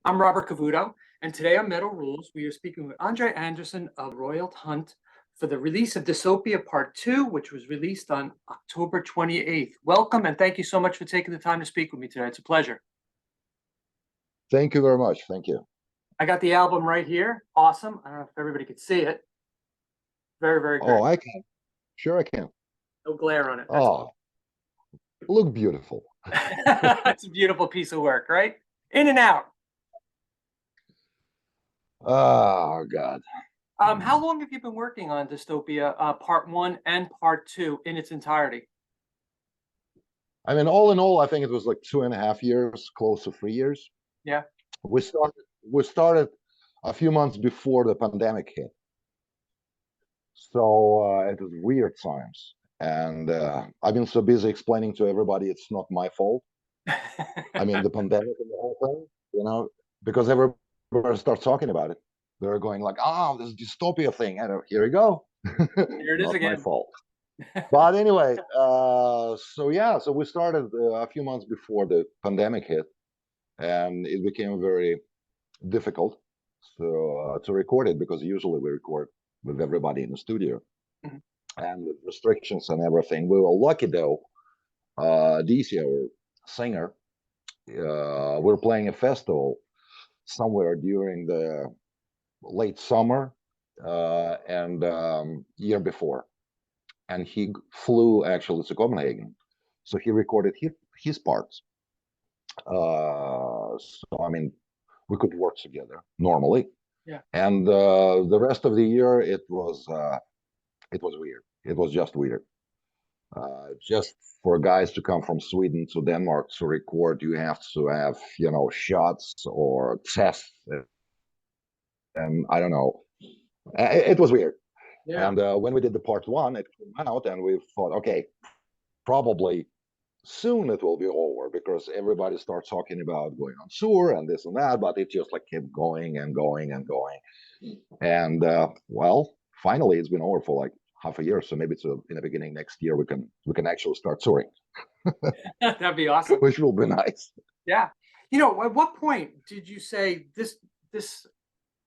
I'm Robert Cavuto, and today on Metal Rules, we are speaking with André Andersen of Royal Hunt for the release of Dystopia Part 2, which was released on October 28th. Welcome, and thank you so much for taking the time to speak with me today. It's a pleasure. Thank you very much. Thank you. I got the album right here. Awesome. I don't know if everybody could see it. Very, very great. Oh, I can. Sure, I can. No glare on it. That's Oh, look beautiful. It's a beautiful piece of work, right? In and out. Oh, God. How long have you been working on Dystopia Part 1 and Part 2 in its entirety? I mean, all in all, I think it was like 2.5 years, close to 3 years. Yeah. We started a few months before the pandemic hit. So it was weird times. And I've been so busy explaining to everybody it's not my fault. I mean, the pandemic and the whole thing, because everybody starts talking about it. They're going like, oh, this dystopia thing. And here we go. Here it is Not my again. fault. But anyway, so we started a few months before the pandemic hit, and it became very difficult to record it because usually we record with everybody in the studio, Mhm. and with restrictions and everything. We were lucky though. This year, our singer, we're playing a festival somewhere during the late summer and year before, and he flew actually to Copenhagen, so he recorded his parts. So I mean, we could work together normally, Yeah. and the rest of the year it was weird. It was just weird. Just for guys to come from Sweden to Denmark to record, you have to have shots or tests, and I don't know. It was weird. Yeah. And when we did the part one, it came out, and we thought, okay, probably soon it will be over because everybody starts talking about going on tour and this and that, but it just like kept going and going and going. And well, finally, it's been over for like half a year, so maybe in the beginning next year we can actually start touring, That'd be awesome. which will be nice. Yeah. At what point did you say this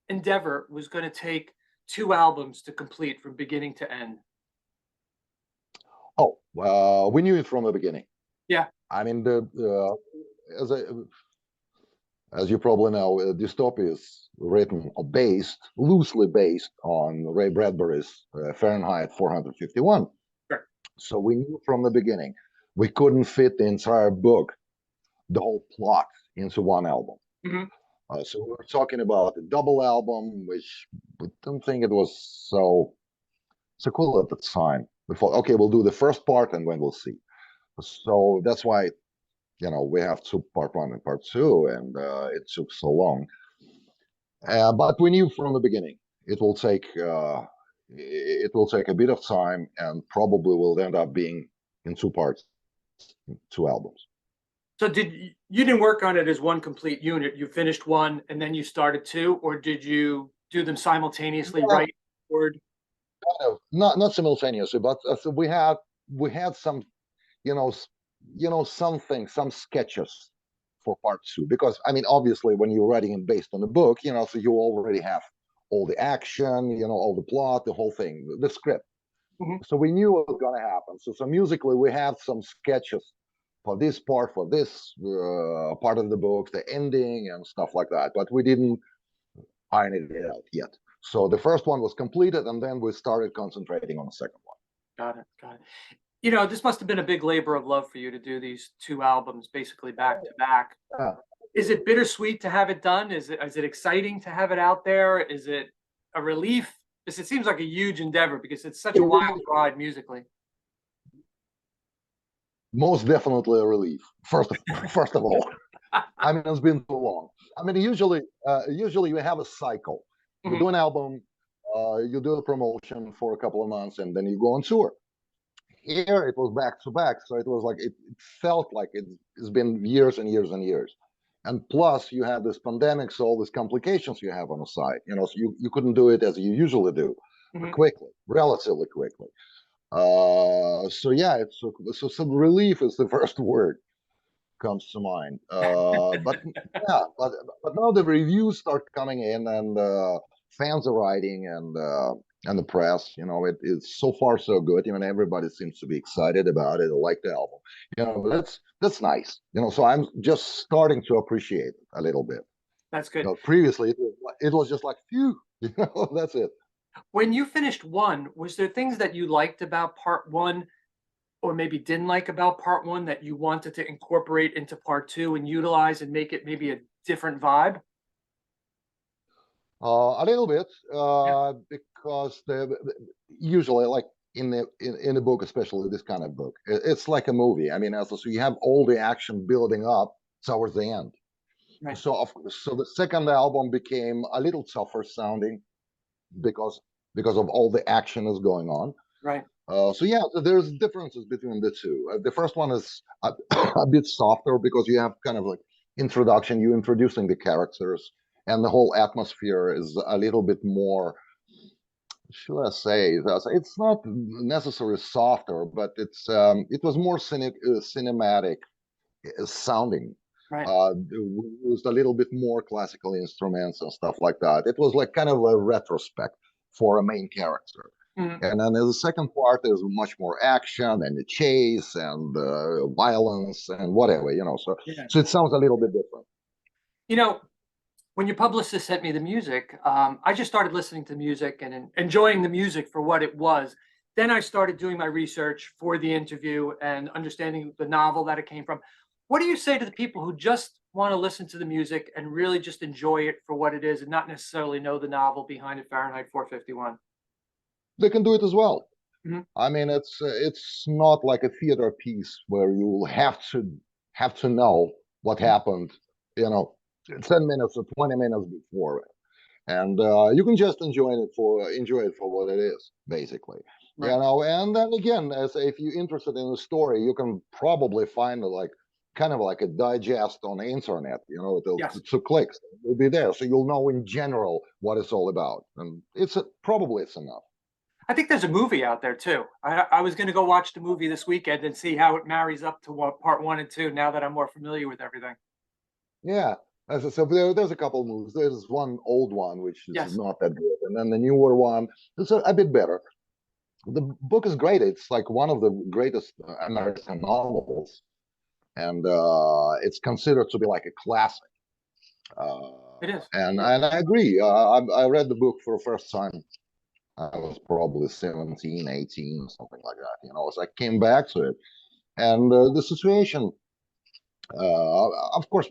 endeavor was going to take 2 albums to complete from beginning to end? Oh, we knew it from the beginning. Yeah. I mean, as you probably know, Dystopia is written or loosely based on Ray Bradbury's Fahrenheit 451. Sure. So we knew from the beginning we couldn't fit the entire book, the whole plot, into one album. Hmm. So we were talking about a double album, which we didn't think it was so cool at the time. We thought, okay, we'll do the first part and then we'll see. So that's why we have part one and part two, and it took so long. But we knew from the beginning it will take a bit of time, and probably will end up being in 2 parts, 2 albums. So you didn't work on it as one complete unit? You finished one and then you started two, or did you do them simultaneously, Yeah, right? Word. kind of, not simultaneously, but so we had some, some sketches for part two, because I mean, obviously, when you're writing it based on the book, so you already have all the action, all the plot, the whole thing, the script. Hmm. So we knew what was going to happen. So musically, we have some sketches for this part, part of the book, the ending and stuff like that, but we didn't iron it out yet. So the first one was completed, and then we started concentrating on the second one. Got it. Got it. This must have been a big labor of love for you to do these 2 albums basically back to back. Yeah. Is it bittersweet to have it done? Is it exciting to have it out there? Is it a relief? Because it seems like a huge endeavor because it's such a wild ride musically. Most definitely a relief. First of all, I mean, it's been too long. I mean, usually you have a cycle. You do an album, you do a promotion for a couple of months, and then you go on tour. Here it was back to back, so it was like it felt like it's been years and years and years. And plus, you have this pandemic, so all these complications you have on the side. So you couldn't do it as you usually do, relatively quickly. So yeah, so some relief is the first word. comes to mind. But yeah, but now the reviews start coming in, and fans are writing, and the press. It's so far so good. Everybody seems to be excited about it. They like the album. That's nice. So I'm just starting to appreciate it a little bit. That's good. Previously, it was just like, phew. That's it. When you finished one, was there things that you liked about part one, or maybe didn't like about part one, that you wanted to incorporate into part two and utilize and make it maybe a different vibe? A little bit, Yeah. because usually, like in the book, especially this kind of book, it's like a movie. So you have all the action building up towards the end. Right. So the second album became a little tougher sounding because of all the action is going on. Right. So yeah, there's differences between the two. The first one is a bit softer because you have kind of like introduction, you introducing the characters, and the whole atmosphere is a little bit more. Should I say? It's not necessarily softer, but it was more cinematic sounding. Right. We used a little bit more classical instruments and stuff like that. It was like kind of a retrospect for a main character. Mhm. And then the second part is much more action and the chase and violence and whatever. Yeah. So it sounds a little bit different. You know, when your publicist sent me the music, I just started listening to music and enjoying the music for what it was. Then I started doing my research for the interview and understanding the novel that it came from. What do you say to the people who just want to listen to the music and really just enjoy it for what it is and not necessarily know the novel behind it, Fahrenheit 451? They can do it as well. Mhm. It's not like a theater piece where you will have to know what happened, you know, 10 minutes or 20 minutes before, and you can just enjoy it for what it is, basically. Right. And then again, as if you're interested in the story, you can probably find like kind of like a digest on the internet. Yes. So clicks will be there, so you'll know in general what it's all about, and probably it's enough. I think there's a movie out there too. I was going to go watch the movie this weekend and see how it marries up to what part one and two now that I'm more familiar with everything. Yeah. As I said, there's a couple of movies. There's one old one which is Yes. not that good, and then the newer one is a bit better. The book is great. It's like one of the greatest American novels, and it's considered to be like a classic. Uh, It is. and I agree. I read the book for the first time. I was probably 17, 18, something like that. So I came back to it, and the situation. Of course,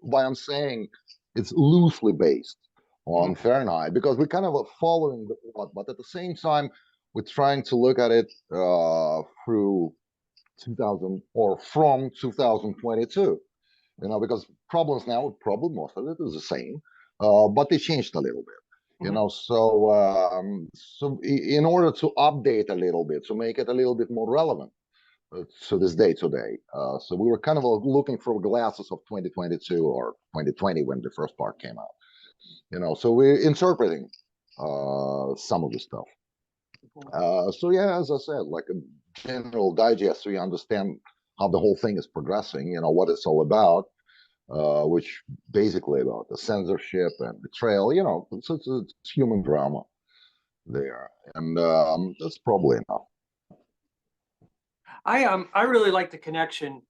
why I'm saying it's loosely based on Mhm. Fahrenheit because we kind of are following the plot, but at the same time, we're trying to look at it through 2000 or from 2022. Because problems now, probably most of it is the same, but they changed a little bit. Mhm. So in order to update a little bit, to make it a little bit more relevant to this day today. So we were kind of looking through glasses of 2022 or 2020 when the first part came out. So we're interpreting some of the stuff. So yeah, as I said, like a general digest, so you understand how the whole thing is progressing. What it's all about, which basically about the censorship and betrayal. It's human drama there, and that's probably enough. I really like the connection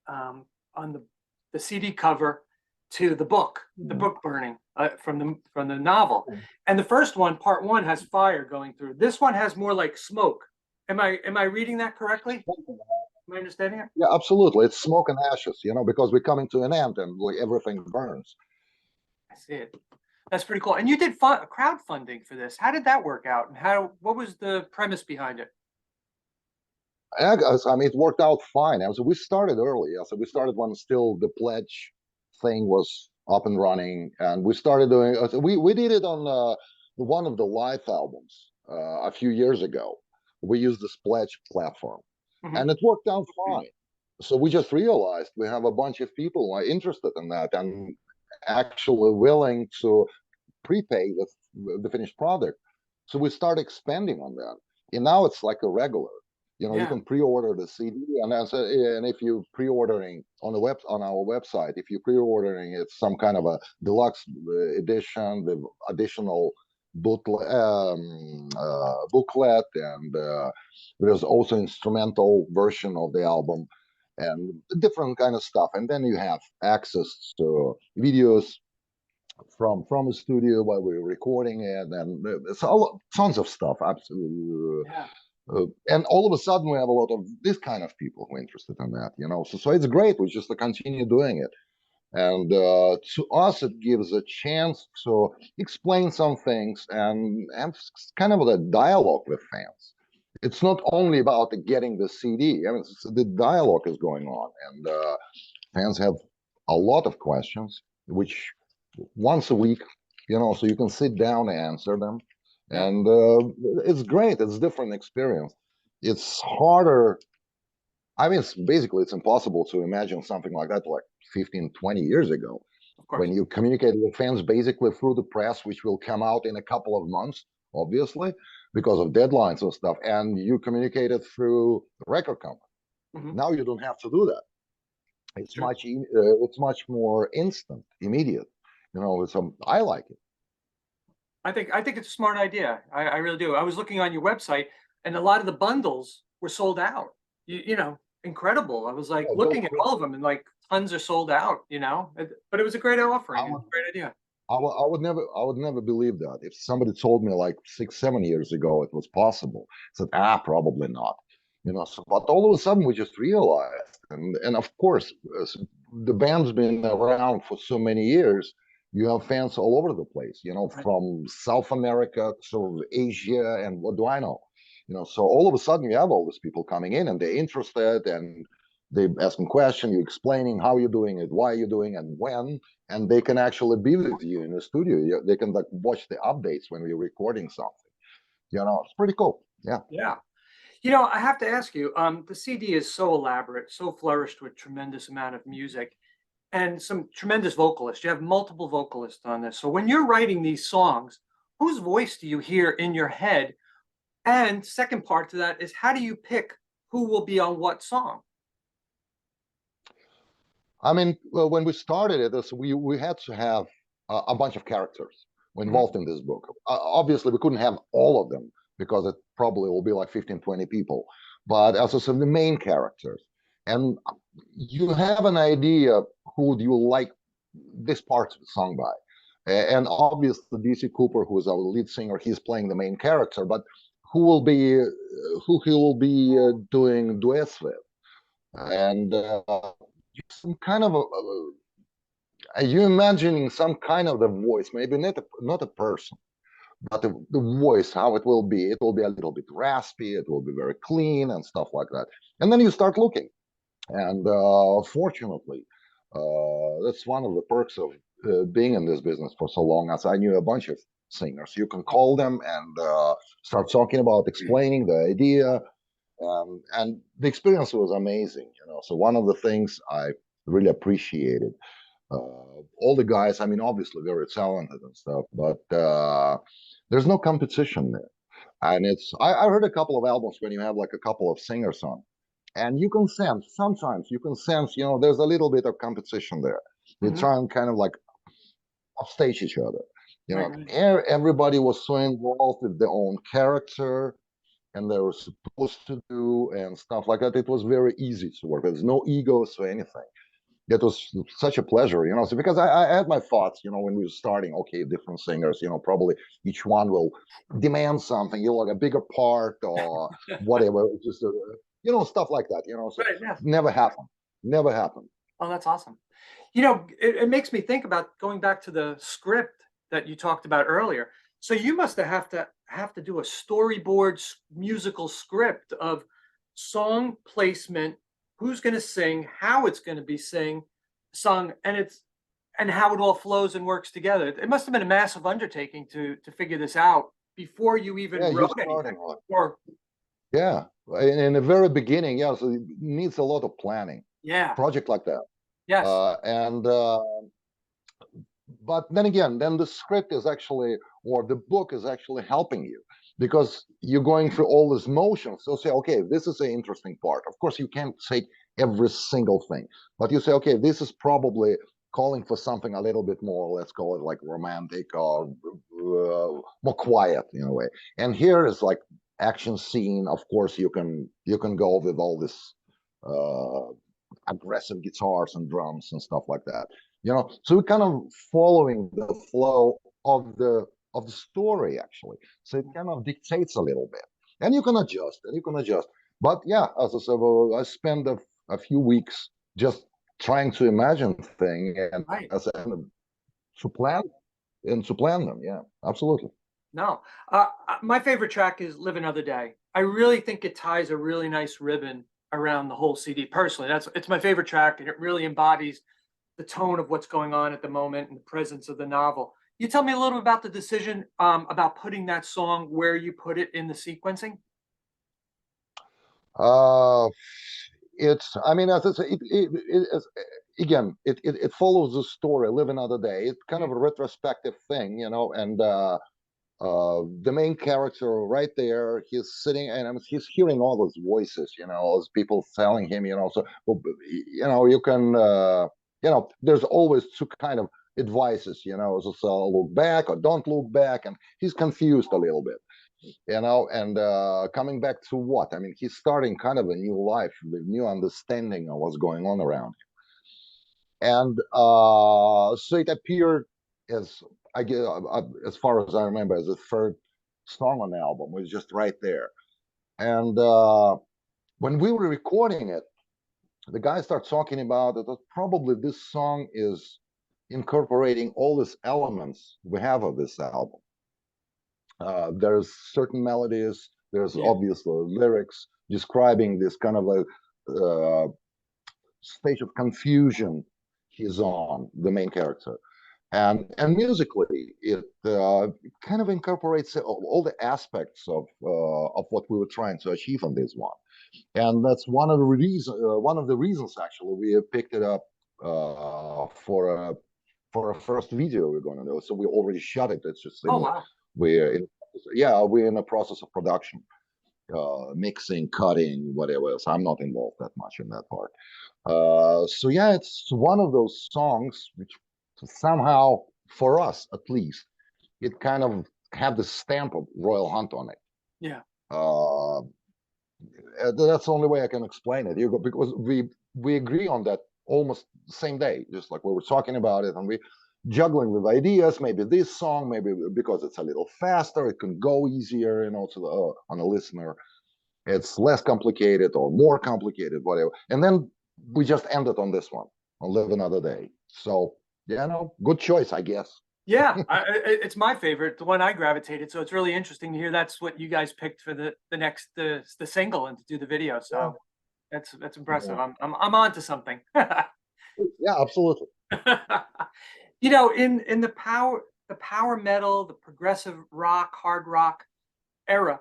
on the CD cover to the book burning from the novel. And the first one, part one, has fire going through. This one has more like smoke. Am I reading that correctly? Am I understanding it? Yeah, absolutely. It's smoke and ashes, because we're coming to an end and like everything burns. I see it. That's pretty cool. And you did crowdfunding for this. How did that work out? And what was the premise behind it? It worked out fine. We started early. We started when still the pledge thing was up and running, and we started doing. We did it on one of the live albums a few years ago. We used the pledge platform, Mhm. and it worked out fine. So we just realized we have a bunch of people who are interested in that and actually willing to prepay the finished product. So we start expanding on that, and now it's like a regular. You know, you Yeah. can pre-order the CD, and if you pre-ordering on our website, if you pre-ordering it's some kind of a deluxe edition with additional booklet, and there's also instrumental version of the album and different kind of stuff. And then you have access to videos from the studio while we're recording it, and it's all tons of stuff. Absolutely. Yeah. And all of a sudden, we have a lot of this kind of people who are interested in that, you know. So it's great. We just continue doing it, and to us, it gives a chance to explain some things and have kind of a dialogue with fans. It's not only about getting the CD. I mean, the dialogue is going on, and fans have a lot of questions, which once a week, you know, so you can sit down and answer them. Yeah. And it's great. It's a different experience. It's harder. I mean, it's impossible to imagine something like that like 15, 20 years ago, Of course. when you communicate with fans basically through the press, which will come out in a couple of months, obviously, because of deadlines and stuff. And you communicate it through the record company. Hmm. Now you don't have to do that. Sure. It's much more instant, immediate. You know, I like it. I think it's a smart idea. I really do. I was looking on your website, and a lot of the bundles were sold out. Incredible. I was like Yeah, very looking at quick. all of them, and like tons are sold out. But it was a great offering I and would, a great idea. I would never believe that. If somebody told me like 6, 7 years ago it was possible, I said, probably not. You know, so, but all of a sudden we just realized, and of course, the band's been around for so many years. You have fans all over the place, you know, Right. from South America to Asia, and what do I know? You know, so all of a sudden you have all these people coming in and they're interested, and they asking questions, you explaining how you're doing it, why you're doing it, and when, and they can actually be with you in the studio. They can like watch the updates when we're recording something. You know, it's pretty cool. Yeah. Yeah. I have to ask you, the CD is so elaborate, so flourished with tremendous amount of music and some tremendous vocalists. You have multiple vocalists on this. So when you're writing these songs, whose voice do you hear in your head? And second part to that is, how do you pick who will be on what song? I mean, well, when we started it, we had to have a bunch of characters Mhm. involved in this book. Obviously, we couldn't have all of them because it probably will be like 15, 20 people. But as I said, the main characters. And you have an idea who do you like this part sung by. And obviously, DC Cooper, who is our lead singer, he's playing the main character. But who he will be doing duets with? And some kind of are you imagining some kind of the voice, maybe not a person, but the voice, how it will be. It will be a little bit raspy, it will be very clean and stuff like that. And then you start looking, and fortunately, that's one of the perks of being in this business for so long, as I knew a bunch of singers. You can call them and start talking about explaining the idea, and the experience was amazing, you know. So one of the things I really appreciated, all the guys, I mean, obviously very talented and stuff, but there's no competition there. And I heard a couple of albums when you have like a couple of singers on, and you can sense, sometimes you can sense, you know, there's a little bit of competition there. They Mhm. try and kind of like upstage each other. You Right, know, right. everybody was so involved with their own character and they were supposed to do and stuff like that. It was very easy to work. There's no egos or anything. It was such a pleasure, you know. So because I had my thoughts, you know, when we were starting. Okay, different singers, you know, probably each one will demand something, you know, like a bigger part or whatever. Just you know, stuff like that, you know. So Right, yeah. never happened. Never happened. Oh, that's awesome. It makes me think about going back to the script that you talked about earlier. So you must have to do a storyboard musical script of song placement, who's going to sing, how it's going to be sung, and how it all flows and works together. It must have been a massive undertaking to figure this out before you even Yeah, you're wrote anything. starting on. Or Yeah, in the very beginning, yeah. So it needs a lot of planning. yeah, Project like that, yes, and but then again, then the script is actually or the book is actually helping you because you're going through all these motions. So say, okay, this is the interesting part. Of course, you can't say every single thing, but you say, okay, this is probably calling for something a little bit more, let's call it like romantic or more quiet in a way. And here is like action scene. Of course, you can go with all this uh, aggressive guitars and drums and stuff like that. So we're kind of following the flow of the story actually. So it kind of dictates a little bit, and you can adjust. But yeah, as I said, well, I spent a few weeks just trying to imagine things and Right. as to plan to plan them. Yeah, absolutely. No. My favorite track is Live Another Day. I really think it ties a really nice ribbon around the whole CD. Personally, it's my favorite track, and it really embodies the tone of what's going on at the moment and the presence of the novel. You tell me a little about the decision about putting that song where you put it in the sequencing? Uh, it's, I mean, as I say, again, it follows the story, Live Another Day. It's kind of a retrospective thing, and the main character right there, he's sitting and he's hearing all those voices, all those people telling him, so, you can, there's always two kind of advices, so look back or don't look back, and he's confused a little bit, and coming back to what? I mean, he's starting kind of a new life with new understanding of what's going on around him. And so it appeared as I get as far as I remember as the third song on the album. It was just right there. And when we were recording it, the guy started talking about it. That probably this song is incorporating all these elements we have of this album. There's certain melodies, there's Yeah. obviously lyrics describing this kind of a stage of confusion he's on, the main character. And musically, it kind of incorporates all the aspects of what we were trying to achieve on this one. And that's one of the reasons actually we picked it up for a first video we're going to do. So we already shot it. It's just Oh, wow. we're in the process of production, mixing, cutting, whatever else. I'm not involved that much in that part. So yeah, it's one of those songs which somehow, for us at least, it kind of had the stamp of Royal Hunt on it. Yeah. Uh, that's the only way I can explain it. Because we agree on that almost the same day, just like we were talking about it, and we juggling with ideas. Maybe this song, maybe because it's a little faster, it can go easier, to on a listener. It's less complicated or more complicated, whatever. And then we just ended on this one, on Live Another Day. So, good choice, I guess. Yeah, it's my favorite, the one I gravitated. So it's really interesting to hear that's what you guys picked for the next the single and to do the video. Yeah, So that's impressive. yeah, I'm on to something. yeah, absolutely. In the power metal, the progressive rock, hard rock era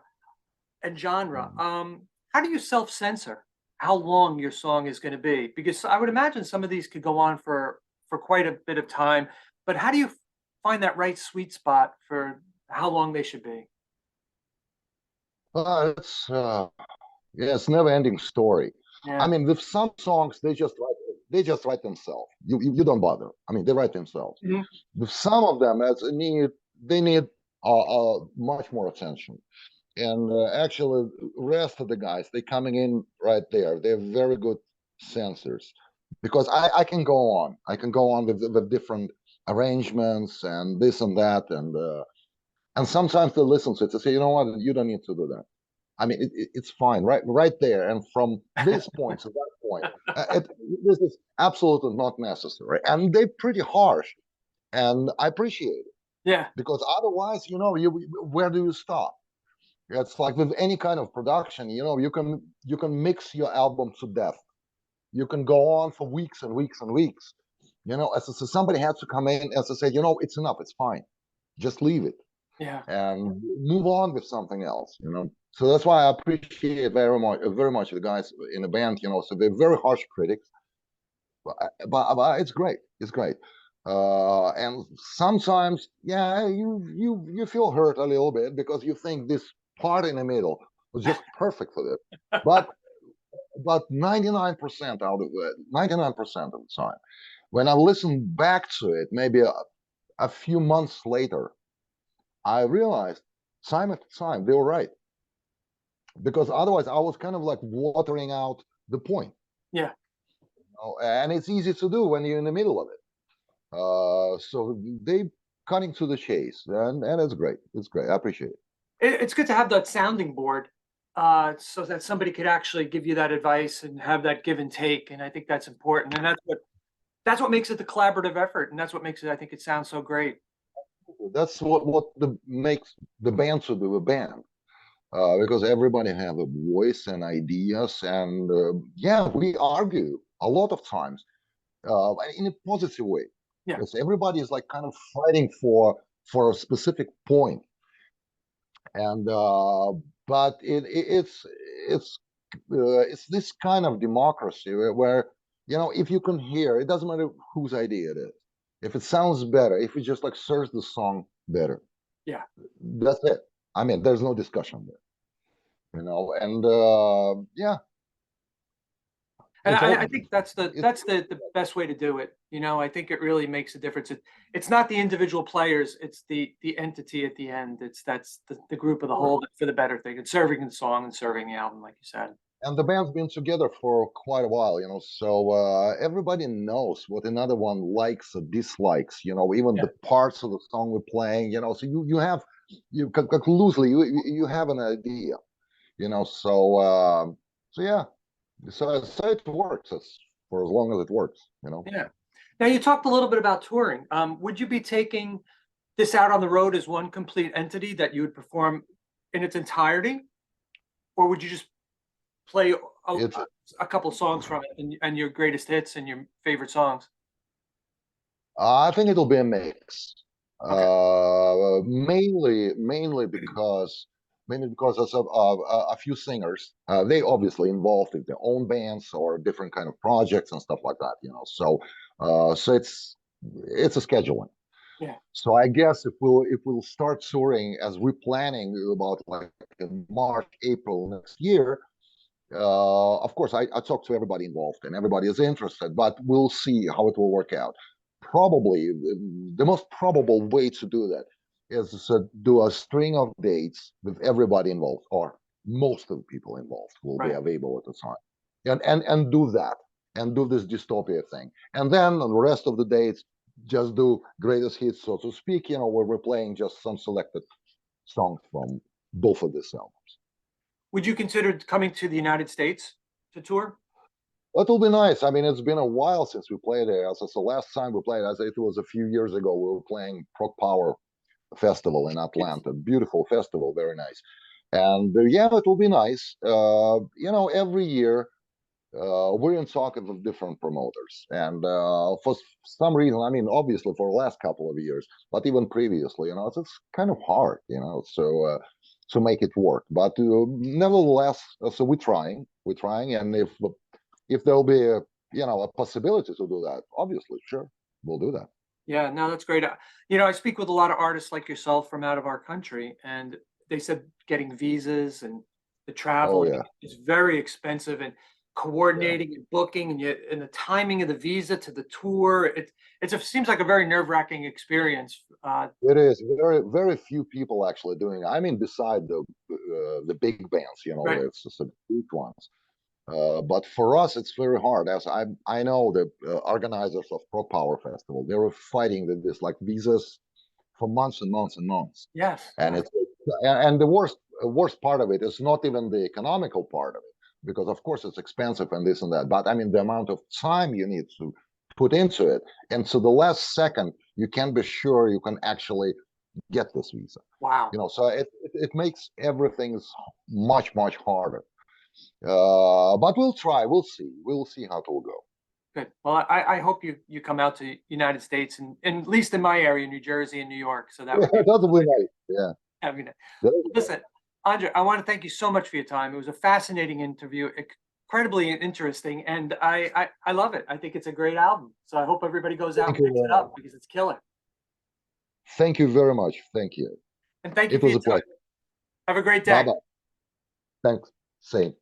and genre, Mhm. how do you self-censor how long your song is going to be? Because I would imagine some of these could go on for quite a bit of time, but how do you find that right sweet spot for how long they should be? It's yeah, it's never ending story. I Yeah. mean, with some songs, they just write themselves. You don't bother. I mean, they write themselves. Mhm. With some of them, they need much more attention. And actually, rest of the guys, they're coming in right there. They're very good censors because I can go on with different arrangements and this and that, and sometimes they listen to it and say, you know what, you don't need to do that. I mean, it's fine, right there. And from this point to that point, this is absolutely not necessary. And they're pretty harsh, and I appreciate it Yeah. because otherwise, where do you stop? It's like with any kind of production, you can mix your album to death. You can go on for weeks and weeks and weeks. As I said, somebody has to come in as I say, it's enough, it's fine. Just leave it Yeah. and move on with something else. So that's why I appreciate very much the guys in the band. So they're very harsh critics, but it's great. It's great. And sometimes, yeah, you feel hurt a little bit because you think this part in the middle was just perfect for this. But 99% out of it, 99% of the time, when I listen back to it, maybe a few months later, I realized time after time they were right, because otherwise I was kind of like watering out the point. Yeah. And it's easy to do when you're in the middle of it. So they cutting to the chase, and it's great. It's great. I appreciate it. It's good to have that sounding board, so that somebody could actually give you that advice and have that give and take. And I think that's important. And that's what makes it the collaborative effort. And that's what makes it, I think it sounds so great. That's what the makes the band to do a band, because everybody have a voice and ideas, and yeah, we argue a lot of times in a positive way. Yeah. Because everybody is like kind of fighting for a specific point, and but it's this kind of democracy where, if you can hear, it doesn't matter whose idea it is. If it sounds better, if it just like serves the song better, Yeah. that's it. I mean, there's no discussion there, and yeah, And it's all I think that's the best way to do it. I think it really makes a difference. It's not the individual players, it's the entity at the end. That's the group of the whole for the better thing. It's serving the song and serving the album, like you said. and the band's been together for quite a while, so everybody knows what another one likes or dislikes, even Yeah. the parts of the song we're playing, so you loosely you have an idea, so yeah, so it works for as long as it works, Yeah. Now you talked a little bit about touring. Would you be taking this out on the road as one complete entity that you would perform in its entirety, or would you just play it's a couple songs from it and your greatest hits and your favorite songs? I think it'll be a mix. Okay. Mainly because there's a few singers. They obviously involved in their own bands or different kind of projects and stuff like that. So it's a scheduling. Yeah. So I guess if we'll start touring as we're planning about like in March, April next year, of course, I talked to everybody involved and everybody is interested, but we'll see how it will work out. Probably the most probable way to do that is to do a string of dates with everybody involved, or most of the people involved will be Right. available at the time, and do that, and do this dystopia thing, and then on the rest of the dates, just do greatest hits, so to speak, where we're playing just some selected songs from both of these albums. Would you consider coming to the United States to tour? That will be nice. I mean, it's been a while since we played there. So the last time we played, it was a few years ago. We were playing Prog Power Festival in Yes. Atlanta. Beautiful festival, very nice. And yeah, it will be nice. Every year we're in talks with different promoters, and for some reason, I mean, obviously for the last couple of years, but even previously, it's kind of hard, so to make it work. But nevertheless, so we're trying, and if there'll be a possibility to do that, obviously, sure, we'll do that. Yeah, no, that's great. I speak with a lot of artists like yourself from out of our country, and they said getting visas and the Oh traveling yeah, is very expensive, and yeah. coordinating and booking and the timing of the visa to the tour. It seems like a very nerve-wracking experience. It is very, very few people actually doing it. I mean, beside the big bands, Right. it's just the big ones. But for us, it's very hard. As I know the organizers of Pro Power Festival, they were fighting with this like visas for months and months and months. Yes. And Yes. and the worst part of it is not even the economical part of it, because of course it's expensive and this and that. But I mean, the amount of time you need to put into it, and so the last second, you can be sure you can actually get this visa. Wow. So it makes everything much harder. But we'll try. We'll see. We'll see how it will go. Good. Well, I hope you come out to United States and at least in my area, New Jersey and New York. So that Yeah, would be, that will be nice. Yeah. I mean, That will be nice. listen, Andre, I want to thank you so much for your time. It was a fascinating interview, incredibly interesting, and I love it. I think it's a great album. So I hope everybody goes out Thank and you picks very it up much. because it's killer. Thank you very much. Thank you. And thank you It for was your a time. pleasure. Have a great Bye day. bye. Thanks. Same.